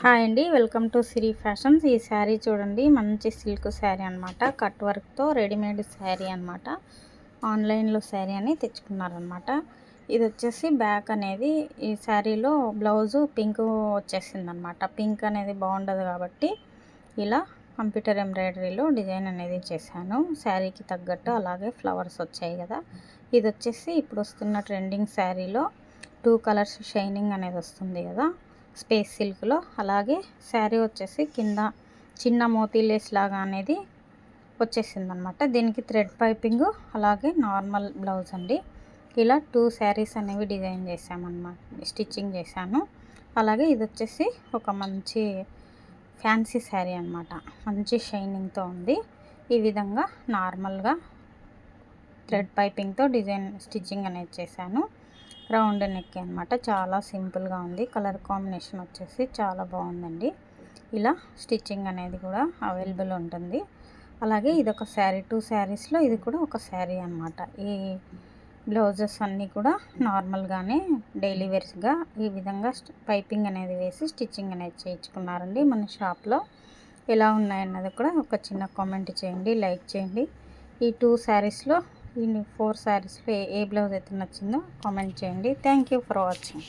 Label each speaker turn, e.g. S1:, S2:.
S1: Hi అండి, welcome to Siri fashions. ఈ శారీ చూడండి, మంచి సిల్క్ శారీ అనమాట. కట్ వర్క్తో రెడీమేడ్ శారీ అనమాట. ఆన్లైన్లో శారీ అని తెచ్చుకున్నారనమాట. ఇది వచ్చేసి బ్యాక్ అనేది ఈ శారీలో బ్లౌజు పింక్ వచ్చేసింది అనమాట. పింక్ అనేది బాగుండదు కాబట్టి ఇలా కంప్యూటర్ ఎంబ్రాయిడరీలో డిజైన్ అనేది చేశాను. శారీకి తగ్గట్టు అలాగే ఫ్లవర్స్ వచ్చాయి కదా. ఇది వచ్చేసి ఇప్పుడు వస్తున్న ట్రెండింగ్ శారీలో 2 కలర్స్ షైనింగ్ అనేది వస్తుంది కదా, స్పేస్ సిల్క్లో. అలాగే శారీ వచ్చేసి కింద చిన్న మోతీ లేస్ లాగా అనేది వచ్చేసింది అనమాట. దీనికి థ్రెడ్ పైపింగ్ అలాగే నార్మల్ బ్లౌజ్ అండి. ఇలా 2 శారీస్ అనేవి డిజైన్ చేసామన్నమాట, స్టిచ్చింగ్ చేశాను. అలాగే ఇది వచ్చేసి ఒక మంచి ఫ్యాన్సీ శారీ అనమాట. మంచి షైనింగ్తో ఉంది. ఈ విధంగా నార్మల్గా థ్రెడ్ పైపింగ్తో డిజైన్ స్టిచ్చింగ్ అనేది చేశాను. రౌండ్ నెక్ అనమాట. చాలా సింపుల్గా ఉంది. కలర్ కాంబినేషన్ వచ్చేసి చాలా బాగుందండి. ఇలా స్టిచ్చింగ్ అనేది కూడా అవైలబుల్ ఉంటుంది. అలాగే ఇది ఒక శారీ, 2 శారీస్లో ఇది కూడా ఒక శారీ అనమాట. ఈ బ్లౌజెస్ అన్నీ కూడా నార్మల్గానే డైలీ వేర్స్గా ఈ విధంగా పైపింగ్ అనేది వేసి స్టిచ్చింగ్ అనేది చేయించుకున్నారండి మన షాప్లో. ఎలా ఉన్నాయన్నది కూడా ఒక చిన్న కామెంట్ చేయండి, లైక్ చేయండి. ఈ 2 శారీస్లో, ఈ 4 శారీస్లో ఏ బ్లౌజ్ అయితే నచ్చిందో కామెంట్ చేయండి. Thank you for watching.